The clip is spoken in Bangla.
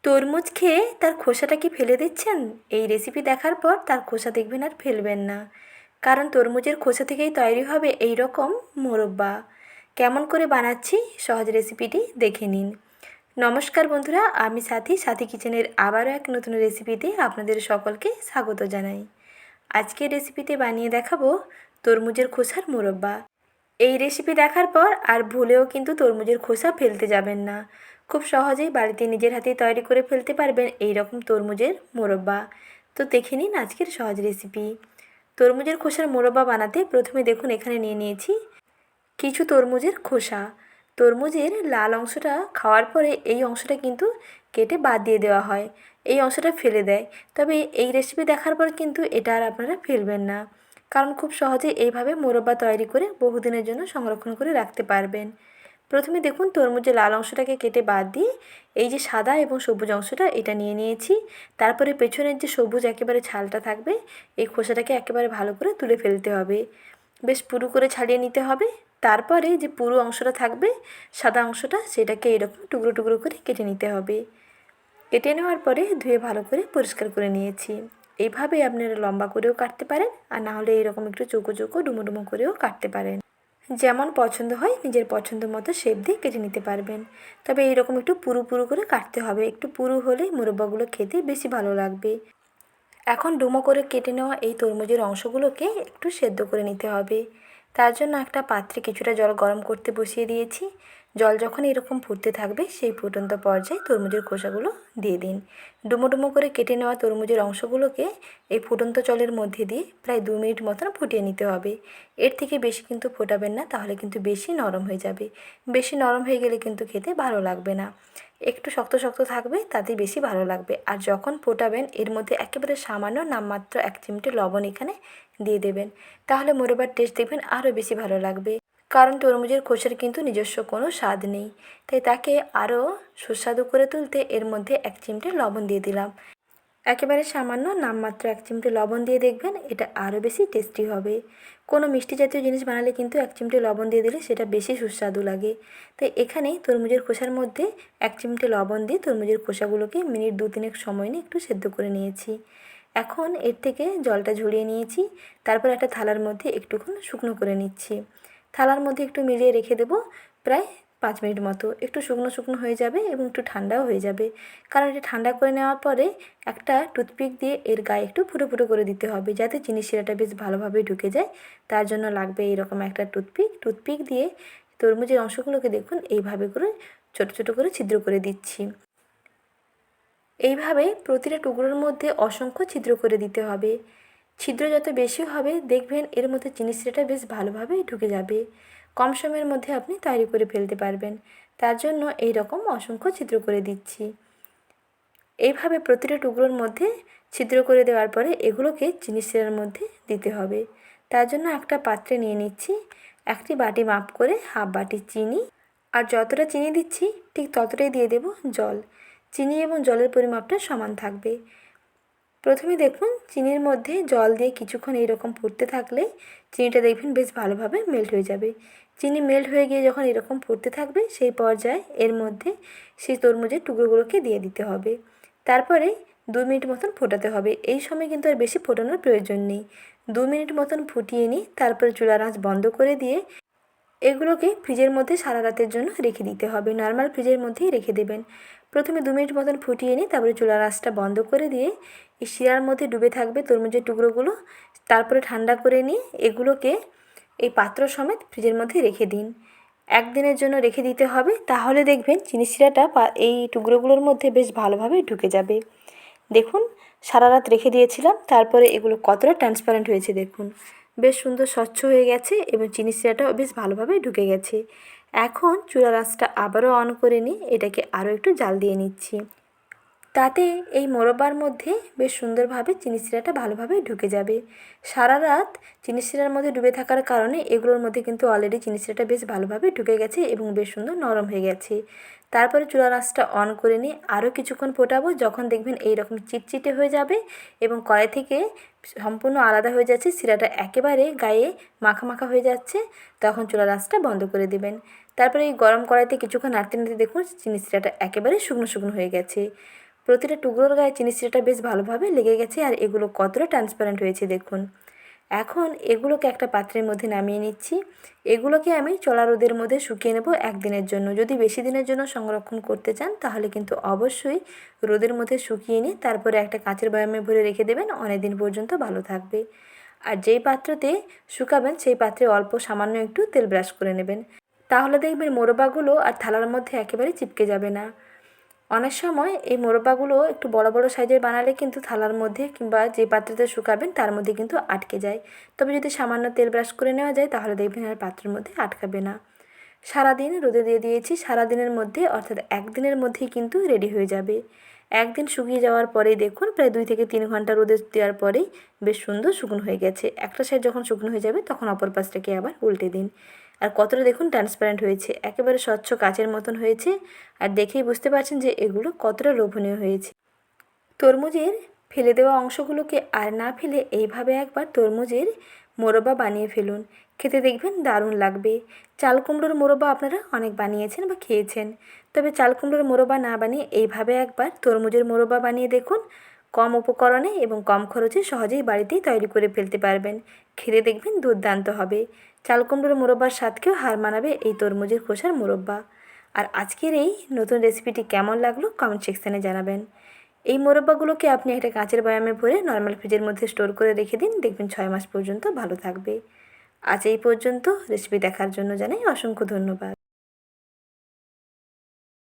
তরমুজ খেয়ে তার খোসাটা কি ফেলে দিচ্ছেন? এই রেসিপি দেখার পর তার খোসা দেখবেন আর ফেলবেন না, কারণ তরমুজের খোসা থেকেই তৈরি হবে এই রকম মোরব্বা। কেমন করে বানাচ্ছি সহজ রেসিপিটি দেখে নিন। নমস্কার বন্ধুরা, আমি সাথী কিচেনের আবারও এক নতুন রেসিপিতে আপনাদের সকলকে স্বাগত জানাই। আজকের রেসিপিতে বানিয়ে দেখাবো তরমুজের খোসার মোরব্বা। এই রেসিপি দেখার পর আর ভুলেও কিন্তু তরমুজের খোসা ফেলতে যাবেন না। খুব সহজেই বাড়িতে নিজের হাতেই তৈরি করে ফেলতে পারবেন এই রকম তরমুজের মোরব্বা। তো দেখে নিন আজকের সহজ রেসিপি। তরমুজের খোসার মোরব্বা বানাতে প্রথমে দেখুন এখানে নিয়ে নিয়েছি কিছু তরমুজের খোসা। তরমুজের লাল অংশটা খাওয়ার পরে এই অংশটা কিন্তু কেটে বাদ দিয়ে দেওয়া হয়, এই অংশটা ফেলে দেয়। তবে এই রেসিপি দেখার পর কিন্তু এটা আর আপনারা ফেলবেন না, কারণ খুব সহজে এইভাবে মোরব্বা তৈরি করে বহুদিনের জন্য সংরক্ষণ করে রাখতে পারবেন। প্রথমে দেখুন তরমুজের লাল অংশটাকে কেটে বাদ দিয়ে এই যে সাদা এবং সবুজ অংশটা এটা নিয়ে নিয়েছি। তারপরে পেছনের যে সবুজ একেবারে ছালটা থাকবে এই খোসাটাকে একেবারে ভালো করে তুলে ফেলতে হবে, বেশ পুরু করে ছাড়িয়ে নিতে হবে। তারপরে যে পুরো অংশটা থাকবে সাদা অংশটা সেটাকে এরকম টুকরো টুকরো করে কেটে নিতে হবে। কেটে নেওয়ার পরে ধুয়ে ভালো করে পরিষ্কার করে নিয়েছি। এইভাবে আপনারা লম্বা করেও কাটতে পারেন, আর না হলে এরকম একটু চৌকো চৌকো ডুমো ডুমো করেও কাটতে পারেন। যেমন পছন্দ হয় নিজের পছন্দ মতো শেপ দিয়ে কেটে নিতে পারবেন। তবে এইরকম একটু পুরু পুরু করে কাটতে হবে, একটু পুরু হলেই মোরব্বাগুলো খেতে বেশি ভালো লাগবে। এখন ডুমো করে কেটে নেওয়া এই তরমুজের অংশগুলোকে একটু সেদ্ধ করে নিতে হবে। তার জন্য একটা পাত্রে কিছুটা জল গরম করতে বসিয়ে দিয়েছি। জল যখন এরকম ফুটতে থাকবে সেই ফুটন্ত পর্যায়ে তরমুজের খোসাগুলো দিয়ে দিন। ডুমো ডুমো করে কেটে নেওয়া তরমুজের অংশগুলোকে এই ফুটন্ত জলের মধ্যে দিয়ে প্রায় 2 মিনিট মতন ফুটিয়ে নিতে হবে। এর থেকে বেশি কিন্তু ফোটাবেন না, তাহলে কিন্তু বেশি নরম হয়ে যাবে। বেশি নরম হয়ে গেলে কিন্তু খেতে ভালো লাগবে না। একটু শক্ত শক্ত থাকবে, তাতেই বেশি ভালো লাগবে। আর যখন ফোটাবেন এর মধ্যে একেবারে সামান্য নামমাত্র 1 চিমটে লবণ এখানে দিয়ে দেবেন, তাহলে মোরব্বার টেস্ট দেখবেন আরও বেশি ভালো লাগবে। কারণ তরমুজের খোসার কিন্তু নিজস্ব কোনো স্বাদ নেই, তাই তাকে আরও সুস্বাদু করে তুলতে এর মধ্যে 1 চিমটে লবণ দিয়ে দিলাম। একেবারে সামান্য নামমাত্র 1 চিমটে লবণ দিয়ে দেখবেন এটা আরও বেশি টেস্টি হবে। কোনো মিষ্টি জাতীয় জিনিস বানালে কিন্তু 1 চিমটে লবণ দিয়ে দিলে সেটা বেশি সুস্বাদু লাগে। তাই এখানে তরমুজের খোসার মধ্যে 1 চিমটে লবণ দিয়ে তরমুজের খোসাগুলোকে মিনিট 2-3 সময় নিয়ে একটু সেদ্ধ করে নিয়েছি। এখন এর থেকে জলটা ঝরিয়ে নিয়েছি। তারপর একটা থালার মধ্যে একটুক্ষণ শুকনো করে নিচ্ছি। থালার মধ্যে একটু মিলিয়ে রেখে দেবো প্রায় 5 মিনিট মতো। একটু শুকনো শুকনো হয়ে যাবে এবং একটু ঠান্ডাও হয়ে যাবে। কারণ এটা ঠান্ডা করে নেওয়ার পরে একটা টুথপিক দিয়ে এর গায়ে একটু ফুটো ফুটো করে দিতে হবে, যাতে চিনির শিরাটা বেশ ভালোভাবে ঢুকে যায়। তার জন্য লাগবে এইরকম একটা টুথপিক দিয়ে তরমুজের অংশগুলোকে দেখুন এইভাবে করে ছোটো ছোটো করে ছিদ্র করে দিচ্ছি। এইভাবে প্রতিটা টুকরোর মধ্যে অসংখ্য ছিদ্র করে দিতে হবে। ছিদ্র যত বেশি হবে দেখবেন এর মধ্যে চিনির শিরাটা বেশ ভালোভাবে ঢুকে যাবে। কম সময়ের মধ্যে আপনি তৈরি করে ফেলতে পারবেন। তার জন্য এই রকম অসংখ্য ছিদ্র করে দিচ্ছি। এইভাবে প্রতিটা টুকরোর মধ্যে ছিদ্র করে দেওয়ার পরে এগুলোকে চিনির শিরার মধ্যে দিতে হবে। তার জন্য একটা পাত্রে নিয়ে নিচ্ছি একটি বাটি মাপ করে হাফ বাটি চিনি, আর যতটা চিনি দিচ্ছি ঠিক ততটাই দিয়ে দেব জল। চিনি এবং জলের পরিমাপটা সমান থাকবে। প্রথমে দেখুন চিনির মধ্যে জল দিয়ে কিছুক্ষণ এইরকম ফুটতে থাকলে চিনিটা দেখবেন বেশ ভালোভাবে মেল্ট হয়ে যাবে। চিনি মেল্ট হয়ে গিয়ে যখন এরকম ফুটতে থাকবে সেই পর্যায়ে এর মধ্যে সেই তরমুজের টুকরোগুলোকে দিয়ে দিতে হবে। তারপরে 2 মিনিট মতন ফোটাতে হবে। এই সময় কিন্তু আর বেশি ফোটানোর প্রয়োজন নেই। 2 মিনিট মতন ফুটিয়ে নিই, তারপরে চুলার আঁচ বন্ধ করে দিয়ে এগুলোকে ফ্রিজের মধ্যে সারা রাতের জন্য রেখে দিতে হবে। নর্মাল ফ্রিজের মধ্যেই রেখে দেবেন। প্রথমে 2 মিনিট মতন ফুটিয়ে নিই, তারপরে চুলার আঁচটা বন্ধ করে দিয়ে এই শিরার মধ্যে ডুবে থাকবে তরমুজের টুকরোগুলো। তারপরে ঠান্ডা করে নিয়ে এগুলোকে এই পাত্র সমেত ফ্রিজের মধ্যে রেখে দিন। 1 দিনের জন্য রেখে দিতে হবে, তাহলে দেখবেন চিনি শিরাটা এই টুকরোগুলোর মধ্যে বেশ ভালোভাবে ঢুকে যাবে। দেখুন সারা রাত রেখে দিয়েছিলাম, তারপরে এগুলো কতটা ট্রান্সপারেন্ট হয়েছে দেখুন, বেশ সুন্দর স্বচ্ছ হয়ে গেছে এবং চিনি শিরাটাও বেশ ভালোভাবে ঢুকে গেছে। এখন চুলার আঁচটা আবারও অন করে নিয়ে এটাকে আরও একটু জাল দিয়ে নিচ্ছি। তাতে এই মোরব্বার মধ্যে বেশ সুন্দরভাবে চিনি শিরাটা ভালোভাবে ঢুকে যাবে। সারা রাত চিনি শিরার মধ্যে ডুবে থাকার কারণে এগুলোর মধ্যে কিন্তু অলরেডি চিনি শিরাটা বেশ ভালোভাবে ঢুকে গেছে এবং বেশ সুন্দর নরম হয়ে গেছে। তারপরে চুলার আঁচটা অন করে নিয়ে আরও কিছুক্ষণ ফোটাবো। যখন দেখবেন এইরকম চিটচিটে হয়ে যাবে এবং কড়াই থেকে সম্পূর্ণ আলাদা হয়ে যাচ্ছে, শিরাটা একেবারে গায়ে মাখা মাখা হয়ে যাচ্ছে, তখন চুলার আঁচটা বন্ধ করে দেবেন। তারপরে এই গরম কড়াইতে কিছুক্ষণ নাড়তে নাড়তে দেখুন চিনি শিরাটা একেবারে শুকনো শুকনো হয়ে গেছে। প্রতিটা টুকরোর গায়ে চিনি সিরাটা বেশ ভালোভাবে লেগে গেছে আর এগুলো কতটা ট্রান্সপারেন্ট হয়েছে দেখুন। এখন এগুলোকে একটা পাত্রের মধ্যে নামিয়ে নিচ্ছি। এগুলোকে আমি চড়া রোদের মধ্যে শুকিয়ে নেব একদিনের জন্য। যদি বেশি দিনের জন্য সংরক্ষণ করতে চান তাহলে কিন্তু অবশ্যই রোদের মধ্যে শুকিয়ে নিয়ে তারপরে একটা কাঁচের বয়ামে ভরে রেখে দেবেন, অনেক দিন পর্যন্ত ভালো থাকবে। আর যেই পাত্রতে শুকাবেন সেই পাত্রে অল্প সামান্য একটু তেল ব্রাশ করে নেবেন, তাহলে দেখবেন মোরব্বাগুলো আর থালার মধ্যে একেবারে চিপকে যাবে না। অনেক সময় এই মোরব্বাগুলো একটু বড় বড় সাইজের বানালে কিন্তু থালার মধ্যে কিংবা যে পাত্রতে শুকাবেন তার মধ্যে কিন্তু আটকে যায়। তবে যদি সামান্য তেল ব্রাশ করে নেওয়া যায় তাহলে দেখবেন আর পাত্রের মধ্যে আটকাবে না। সারাদিন রোদে দিয়ে দিয়েছি, সারাদিনের মধ্যে অর্থাৎ একদিনের মধ্যেই কিন্তু রেডি হয়ে যাবে। একদিন শুকিয়ে যাওয়ার পরেই দেখুন প্রায় 2 থেকে 3 ঘন্টা রোদে দেওয়ার পরেই বেশ সুন্দর শুকনো হয়ে গেছে। একটা সাইড যখন শুকনো হয়ে যাবে তখন অপর পাশটাকে আবার উল্টে দিন। আর কতটা দেখুন ট্রান্সপারেন্ট হয়েছে, একেবারে স্বচ্ছ কাচের মতন হয়েছে। আর দেখেই বুঝতে পারছেন যে এগুলো কতটা লোভনীয় হয়েছে। তরমুজের ফেলে দেওয়া অংশগুলোকে আর না ফেলে এইভাবে একবার তরমুজের মোরব্বা বানিয়ে ফেলুন, খেতে দেখবেন দারুণ লাগবে। চাল কুমড়োর মোরব্বা আপনারা অনেক বানিয়েছেন বা খেয়েছেন, তবে চাল কুমড়োর মোরব্বা না বানিয়ে এইভাবে একবার তরমুজের মোরব্বা বানিয়ে দেখুন। কম উপকরণে এবং কম খরচে সহজেই বাড়িতেই তৈরি করে ফেলতে পারবেন, খেতে দেখবেন দুর্দান্ত হবে। চাল কুমড়োর মোরব্বার স্বাদকেও হার মানাবে এই তরমুজের খোসার মোরব্বা। আর আজকের এই নতুন রেসিপিটি কেমন লাগলো কমেন্ট সেকশানে জানাবেন। এই মোরব্বাগুলোকে আপনি একটা কাঁচের বয়ামে ভরে নর্মাল ফ্রিজের মধ্যে স্টোর করে রেখে দিন, দেখবেন 6 মাস পর্যন্ত ভালো থাকবে। আজ এই পর্যন্ত। রেসিপি দেখার জন্য জানাই অসংখ্য ধন্যবাদ।